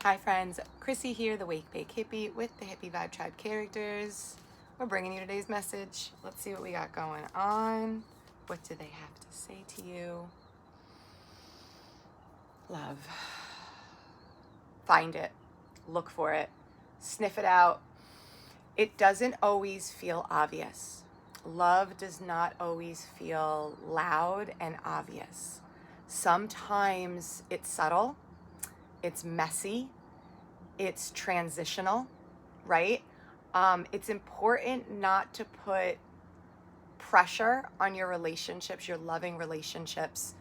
Hi friends, Chrissy here, the WakeBakeHippie with the Hippie Vibe Tribe characters. We're bringing you today's message. Let's see what we got going on. What do they have to say to you? Love. Find it. Look for it. Sniff it out. It doesn't always feel obvious. Love does not always feel loud and obvious. Sometimes it's subtle. It's messy, it's transitional, right? It's important not to put pressure on your relationships, your loving relationships,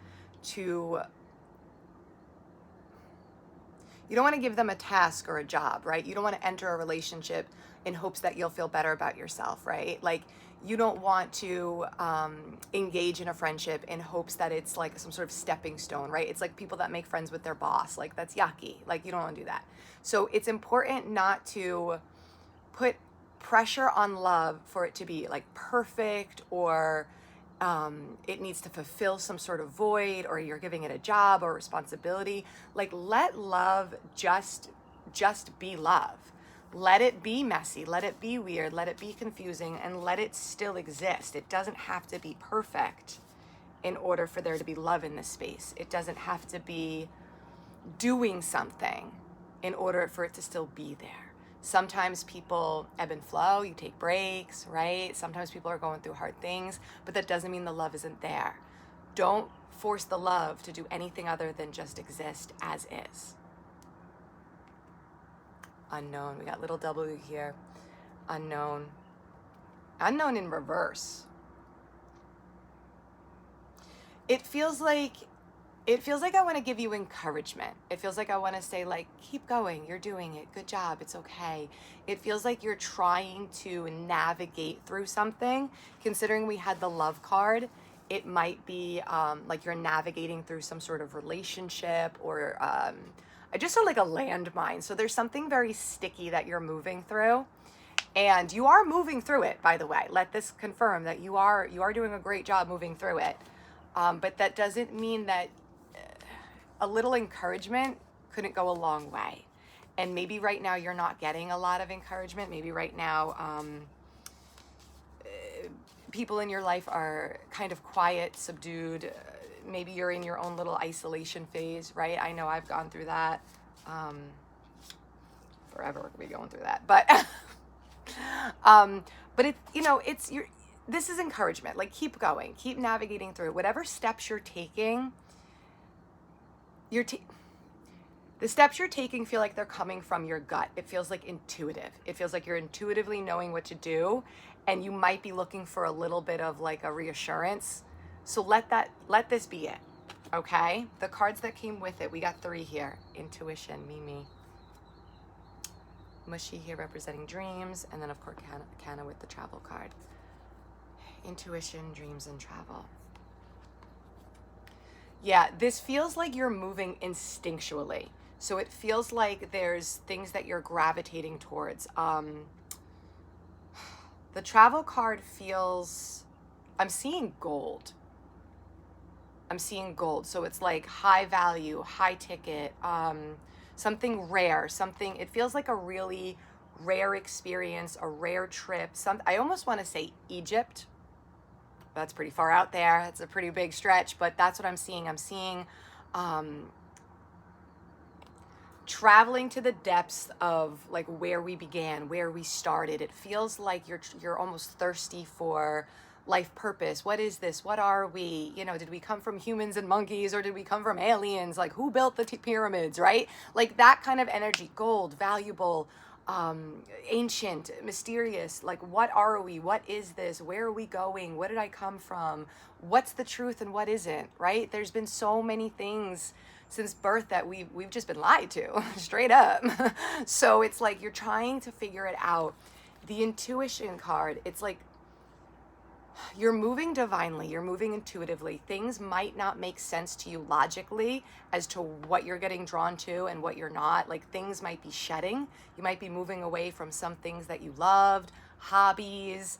you don't want to give them a task or a job, right? You don't want to enter a relationship in hopes that you'll feel better about yourself, right? Like, you don't want to engage in a friendship in hopes that it's like some sort of stepping stone, right? It's like people that make friends with their boss. Like, that's yucky. Like, you don't want to do that. So it's important not to put pressure on love for it to be like perfect, or it needs to fulfill some sort of void, or you're giving it a job or responsibility. Like, let love just be love. Let it be messy, let it be weird, let it be confusing, and let it still exist. It doesn't have to be perfect in order for there to be love in this space. It doesn't have to be doing something in order for it to still be there. Sometimes people ebb and flow, you take breaks, right? Sometimes people are going through hard things, but that doesn't mean the love isn't there. Don't force the love to do anything other than just exist as is. Unknown. We got little W here. Unknown. Unknown in reverse. It feels like I want to give you encouragement. It feels like I want to say, like, keep going. You're doing it. Good job. It's okay. It feels like you're trying to navigate through something. Considering we had the love card, it might be like you're navigating through some sort of relationship, or I just saw like a landmine. So there's something very sticky that you're moving through, and you are moving through it, by the way. Let this confirm that you are doing a great job moving through it. But that doesn't mean that a little encouragement couldn't go a long way. And maybe right now you're not getting a lot of encouragement. Maybe right now people in your life are kind of quiet, subdued. Maybe you're in your own little isolation phase, right? I know I've gone through that. Forever we're gonna be going through that. But but this is encouragement. Like, keep going, keep navigating through whatever steps you're taking. The steps you're taking feel like they're coming from your gut. It feels like intuitive. It feels like you're intuitively knowing what to do, and you might be looking for a little bit of like a reassurance. So let this be it, okay? The cards that came with it, we got 3 here. Intuition, Mimi. Mushy here representing dreams, and then of course Kana with the travel card. Intuition, dreams, and travel. Yeah, this feels like you're moving instinctually. So it feels like there's things that you're gravitating towards. The travel card feels, I'm seeing gold. So it's like high value, high ticket, something rare, it feels like a really rare experience, a rare trip. I almost want to say Egypt. That's pretty far out there. It's a pretty big stretch, but that's what I'm seeing. I'm seeing traveling to the depths of like where we began, where we started. It feels like you're almost thirsty for life purpose. What is this? What are we? Did we come from humans and monkeys, or did we come from aliens? Like, who built the pyramids, right? Like that kind of energy. Gold, valuable, ancient, mysterious. Like, what are we? What is this? Where are we going? What did I come from? What's the truth and what isn't, right? There's been so many things since birth that we've just been lied to, straight up. So it's like you're trying to figure it out. The intuition card, it's like you're moving divinely, you're moving intuitively. Things might not make sense to you logically as to what you're getting drawn to and what you're not. Like, things might be shedding. You might be moving away from some things that you loved. hobbies,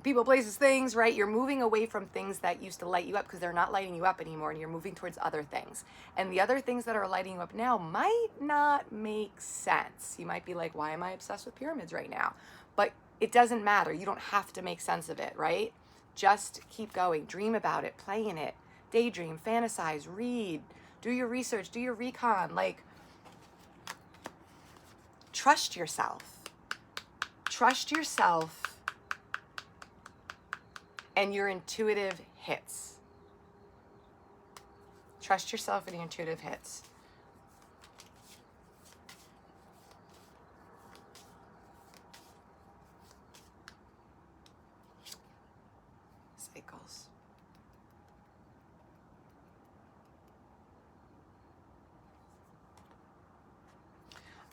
people, places, things, right? You're moving away from things that used to light you up because they're not lighting you up anymore, and you're moving towards other things. And the other things that are lighting you up now might not make sense. You might be like, why am I obsessed with pyramids right now? But it doesn't matter. You don't have to make sense of it, right? Just keep going. Dream about it, play in it, daydream, fantasize, read, do your research, do your recon. Like, trust yourself. Trust yourself and your intuitive hits. Trust yourself and your intuitive hits. Cycles.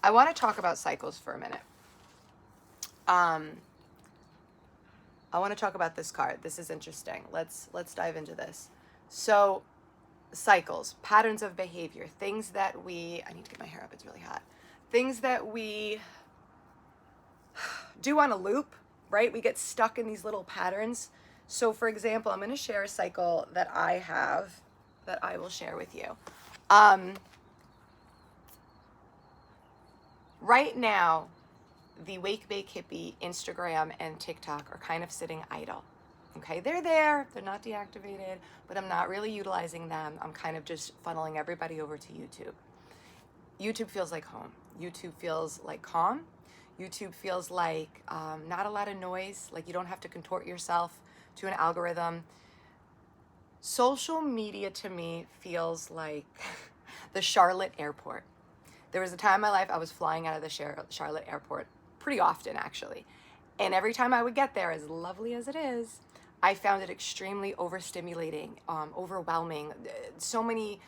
I want to talk about cycles for a minute. I want to talk about this card. This is interesting. Let's dive into this. So, cycles, patterns of behavior, things that I need to get my hair up, it's really hot. Things that we do on a loop, right? We get stuck in these little patterns. So for example, I'm going to share a cycle that I have that I will share with you. Right now, the WakeBakeHippie Instagram and TikTok are kind of sitting idle. Okay, they're there, they're not deactivated, but I'm not really utilizing them. I'm kind of just funneling everybody over to YouTube. YouTube feels like home. YouTube feels like calm. YouTube feels like not a lot of noise, like you don't have to contort yourself to an algorithm. Social media to me feels like the Charlotte airport. There was a time in my life I was flying out of the Charlotte airport pretty often, actually. And every time I would get there, as lovely as it is, I found it extremely overstimulating, overwhelming. So many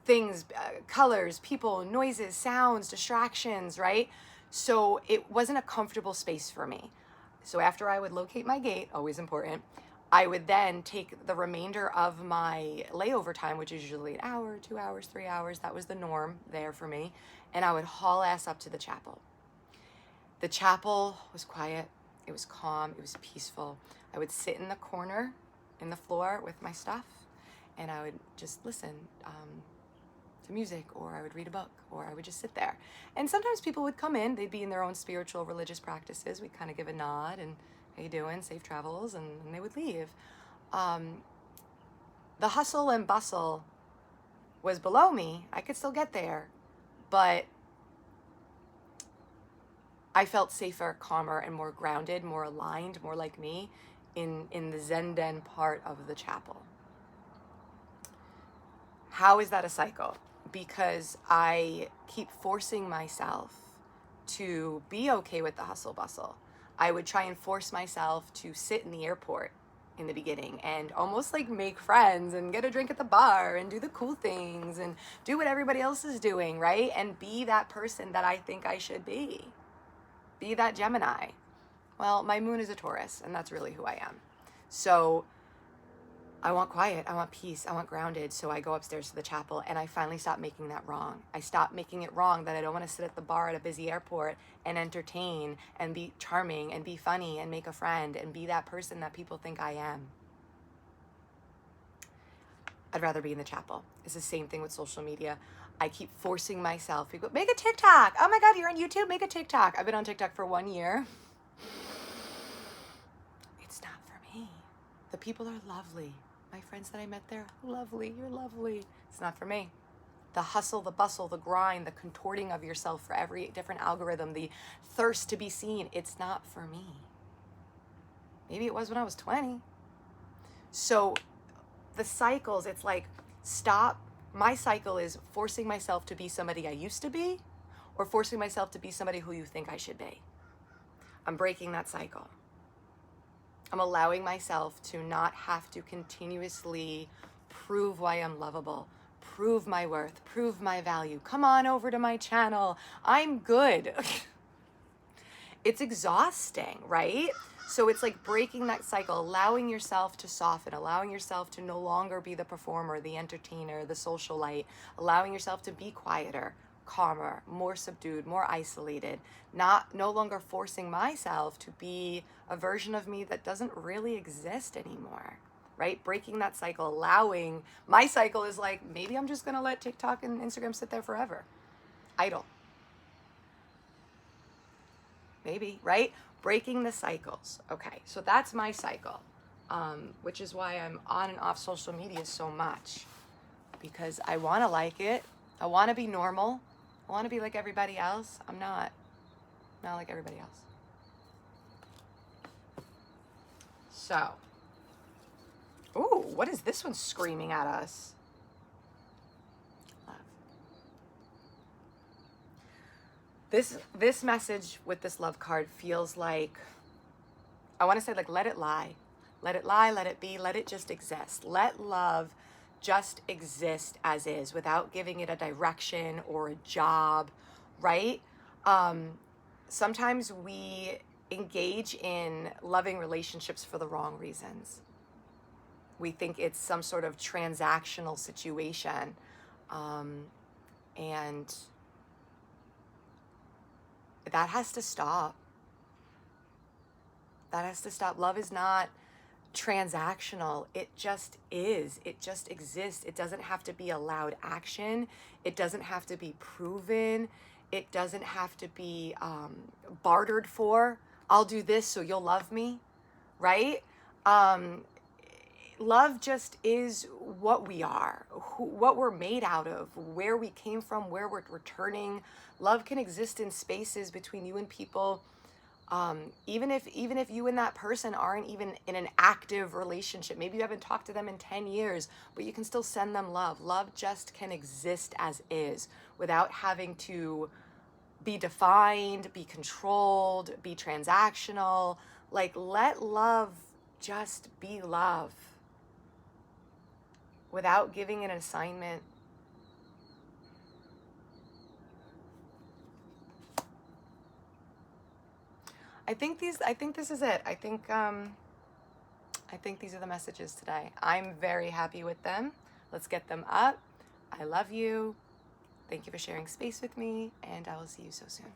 things, colors, people, noises, sounds, distractions, right? So it wasn't a comfortable space for me. So after I would locate my gate, always important, I would then take the remainder of my layover time, which is usually an hour, 2 hours, 3 hours. That was the norm there for me. And I would haul ass up to the chapel. The chapel was quiet. It was calm. It was peaceful. I would sit in the corner, in the floor with my stuff, and I would just listen to music, or I would read a book, or I would just sit there. And sometimes people would come in. They'd be in their own spiritual, religious practices. We'd kind of give a nod and, how you doing? Safe travels, and they would leave. The hustle and bustle was below me. I could still get there, but I felt safer, calmer, and more grounded, more aligned, more like me in the Zen Den part of the chapel. How is that a cycle? Because I keep forcing myself to be okay with the hustle bustle. I would try and force myself to sit in the airport in the beginning and almost like make friends and get a drink at the bar and do the cool things and do what everybody else is doing, right? And be that person that I think I should be. Be that Gemini. Well, my moon is a Taurus, and that's really who I am. So I want quiet, I want peace, I want grounded. So I go upstairs to the chapel, and I finally stopped making that wrong. I stopped making it wrong that I don't want to sit at the bar at a busy airport and entertain and be charming and be funny and make a friend and be that person that people think I am. I'd rather be in the chapel. It's the same thing with social media. I keep forcing myself. People go, make a TikTok. Oh my God, you're on YouTube? Make a TikTok. I've been on TikTok for 1 year. It's not for me. The people are lovely. My friends that I met there, lovely. You're lovely. It's not for me. The hustle, the bustle, the grind, the contorting of yourself for every different algorithm, the thirst to be seen, it's not for me. Maybe it was when I was 20. So the cycles, it's like, stop. My cycle is forcing myself to be somebody I used to be, or forcing myself to be somebody who you think I should be. I'm breaking that cycle. I'm allowing myself to not have to continuously prove why I'm lovable, prove my worth, prove my value. Come on over to my channel. I'm good. It's exhausting, right? So it's like breaking that cycle, allowing yourself to soften, allowing yourself to no longer be the performer, the entertainer, the socialite, allowing yourself to be quieter, calmer, more subdued, more isolated, no longer forcing myself to be a version of me that doesn't really exist anymore, right? Breaking that cycle, allowing, my cycle is like, maybe I'm just going to let TikTok and Instagram sit there forever. Idle. Maybe, right? Breaking the cycles. Okay, so that's my cycle, which is why I'm on and off social media so much, because I want to like it. I want to be normal. I want to be like everybody else. I'm not like everybody else. So, ooh, what is this one screaming at us? Love. This message with this love card feels like, I want to say like, let it lie. Let it lie, let it be, let it just exist. Let love just exist as is without giving it a direction or a job, right? Sometimes we engage in loving relationships for the wrong reasons. We think it's some sort of transactional situation. And that has to stop. That has to stop. Love is not transactional. It just is. It just exists. It doesn't have to be a loud action. It doesn't have to be proven. It doesn't have to be bartered for. I'll do this so you'll love me, right? Love just is what we are, what we're made out of, where we came from, where we're returning. Love can exist in spaces between you and people. Even if you and that person aren't even in an active relationship, maybe you haven't talked to them in 10 years, but you can still send them love. Love just can exist as is without having to be defined, be controlled, be transactional. Like, let love just be love without giving an assignment. I think this is it. I think these are the messages today. I'm very happy with them. Let's get them up. I love you. Thank you for sharing space with me, and I will see you so soon.